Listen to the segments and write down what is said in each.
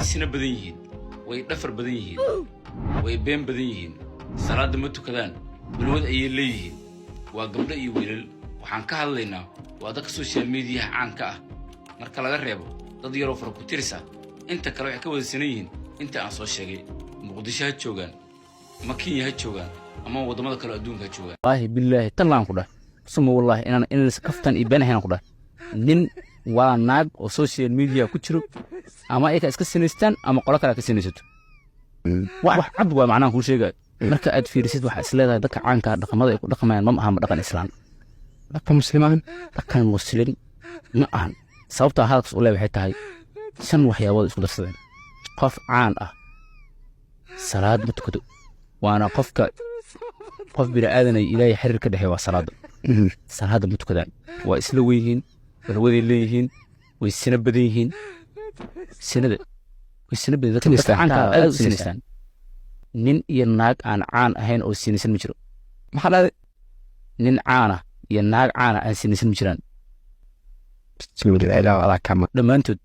sina badan yihiin way dhafar badan yihiin way been badan yihiin salaada ma tukadaan balwad ay leeyihiin waa gabdho iyo wiilal waxaan ka hadlaynaa waa dadka social media caanka ah marka laga reebo dad yar oo far ku tirisa inta kale waxay ka wada sanayeen inta aan soo sheegay muqdisho ha joogan ama Kenya ha joogan ama wadamada kale adduunka ha joogan wallahi billahi tallaan ku dhah sumo wallahi in kaftan ibana hayna ku dhah nin waa naag oo social media ku jiro ama ay ka iska sinaystaan ama qolo kale ka sinaysato wax cad waa macnaha ku sheegay marka aad fiirisid waxa isleedahay dadka caanka dhaqamada ay ku dhaqmayaan ma aha dhaqan islaam dhaqan muslim ma ahan sababta halkaas u leeyahay tahay shan waxyaabo isku darsadeen qof caan ah salaad ma tukado waana qof bini aadan ay ilaahay xiriir ka dhaxay waa salaada ma tukadaan waa isla weeyeen walwaday leeyihiin way sina badan yihiin dadka caanka aad u sinistaan nin iyo naag aan caan ahayn oo sinaysan ma jiro maxaa dhacday nin caan ah iyo naag caan ah aan sinaysan ma jiraan dhammaantood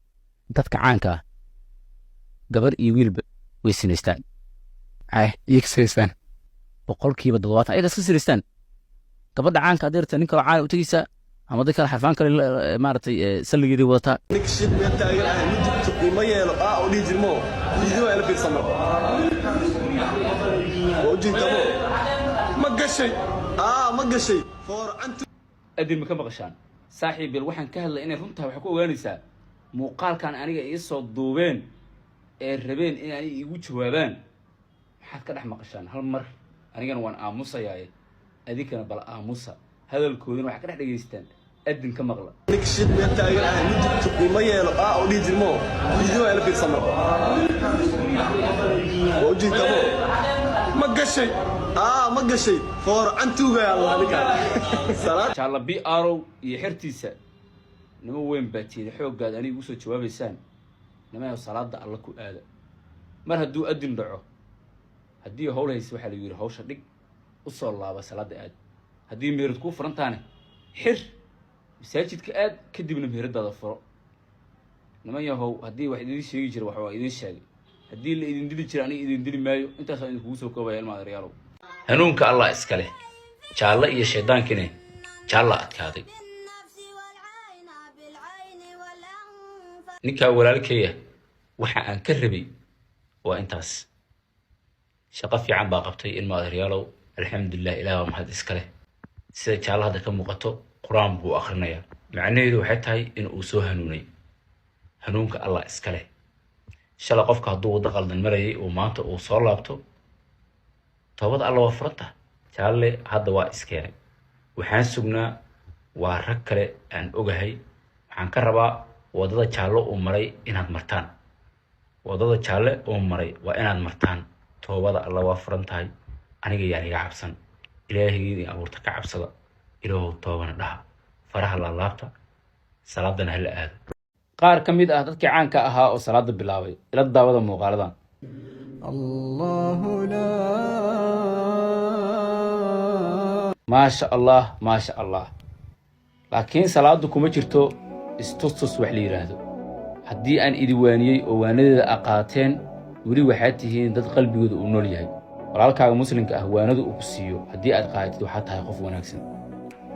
dadka caanka ah gabar iyo wiilba way sinaystaan boqolkiiba 70 ayaga iska sinaystaan gabadha caanka adeerta nin kale caan u tagaysa ama dadka kale xarfaan kale maartay salligeedii wadata nikshid meel taagan ah midibto ima yeelo oo dhii jirmo video ay la fiirsamo wajintamo ma gashay for antu adin ma ka maqashaan saaxiibil waxaan ka hadlay inay runta wax ku ogaanaysaa muuqaalkan aniga ii soo duubeen ee rabeen in ay igu jawaabaan maxaad ka dhex maqashaan hal mar anigana waan aamusayaa adinkana bal aamusa hadalkoodina waxa ka dhex dhageystaan adin ka maqla nikshid meel taagan ah midibto ima yeelo oo dhii jirmo video ay la fiirsamo wajintamo ma gashay for antuga Allah ninka salaad jalla bi arow iyo xirtiisa nimo weyn baatiyay xooggaad anigu soo jawaabaysaan nimayo salaada alla ku aada mar hadduu adin dhaco haddii howlahays waxa la yiri hawsha dhig u soo laaba salaada aad haddii meerad ku furantaane xir masaajidka aad kadibna meeradaada furo nimayahow haddii wax idin sheegi jira wax waa idin sheegay haddii la idin dili jira aniga idin dili maayo intaas aan idinku soo koobaya ilmaha reero hanuunka Allah iska leh jaalla iyo sheedaankina jaalla adkaaday ninka walaalkeeya waxa aan ka rabay waa intaas shaqo fiican baa qabtay ilmaha reero alxamdulillah ilaahay mahad iska leh sida jaalla hada ka muuqato quraan buu akhrinayaa macnaheedu waxay tahay in uu soo hanuunay hanuunka Allah iska leh shala qofka hadduu wada qaldan marayay oo maanta uu soo laabto toobada alla waa furanta jaalle hadda waa iskeenay waxaan sugnaa waa rag kale aan ogahay waxaan ka rabaa wadada jaallo uu maray inaad martaan wadada jaalle uu maray waa inaad martaan toobada alla waa furantahay aniga yaa iga cabsan ilaahaygiina abuurta ka cabsada ilaahu toobana dhaha faraha la laabta salaadana hala aado qaar ka mid ah dadkii caanka ahaa oo salaada bilaabay ila daawada muuqaaladan Allahu la ما شاء الله لكن salaadu kuma jirto istustus wax la yiraahdo haddii aan idiwaaniyay oo waanada aqaateen wali waxaad tihiin dad qalbigooda u nool yahay walaalkaaga muslimka ah waanadu uu ku siiyo haddii aad qaadatid waxaad tahay qof wanaagsan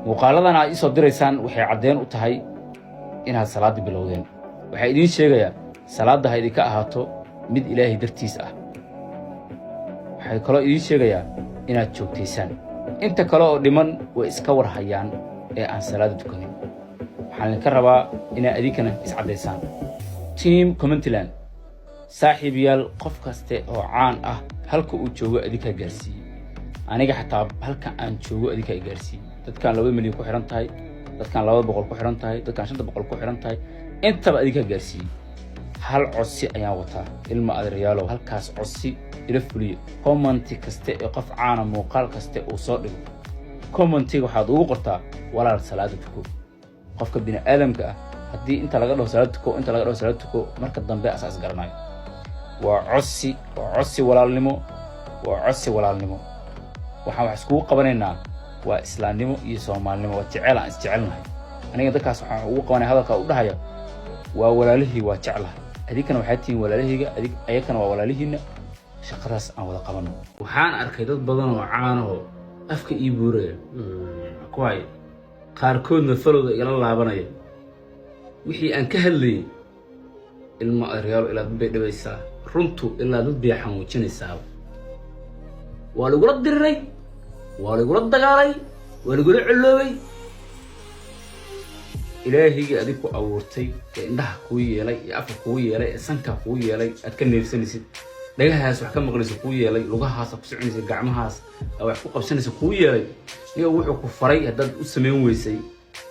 muuqaaladan aad isoo diraysaan waxay cadeen u tahay inaad salaada bilowdeen waxa idin sheegayaa salaada ha idinka ahaato mid ilaahay dartiis ah waxay kaloo idin sheegayaa inaad joogtaysaan inta kale oo dhiman way iska war hayaan ee aan salaada tukanin waxaan ka rabaa inaad adinkana iscadeysaan team Commentland saaxiibayaal qof kaste oo caan ah halka uu joogo adinka gaarsiiyay aniga xataa halka aan joogo adinka gaarsiiyay dadkan 2 milyan ku xiran tahay dadkan 200 ku xiran tahay dadkan 500 ku xiran tahay intaba adinka gaarsiiyay hal codsi ayaan wataa ilma adeerayaalow halkaas codsi ila fuliyo comment kaste ee qof caan muuqaal kaste uu soo dhigo commentiga waxaad ugu qortaa walaal salaada tuko qofka bini aadamka ah haddii inta laga dhaho salaada tuko marka dambe asaas garanayo waa codsi walaalnimo waxaan wax isku qabanaynaa waa islaamnimo iyo Soomaalnimo waa jecel aan isjecelnahay aniga dadkaas waxaan ugu qabanay hadalka u dhahayo waa walaalihii waa jeclahay adinkana waxaa tihiin walaalahayga ayakana waa walaalihiina shaqadaas aan wada qabanno waxaan arkay dad badan oo caanahoo afka ii buuraya kuwaay qaarkoodna falowda igala laabanaya wixii aan ka hadlayay ilmo aryaalo ilaa dad bay dhibaysaa runtu ilaa dad bay xanuujinaysaa waa lagula diriray waa lagula dagaalay waa lagula coloobay ilaahayga adig ku abuurtay ee indhaha kuu yeelay ee afka kuu yeelay ee sanka kuu yeelay aad ka neefsanaysid dhagahaas wax ka maqlaysa kuu yeelay lugahaas ku soconaysa gacmahaas wax ku qabsanaysa kuu yeelay iyo wuxuu ku faray haddaad u samayn weysay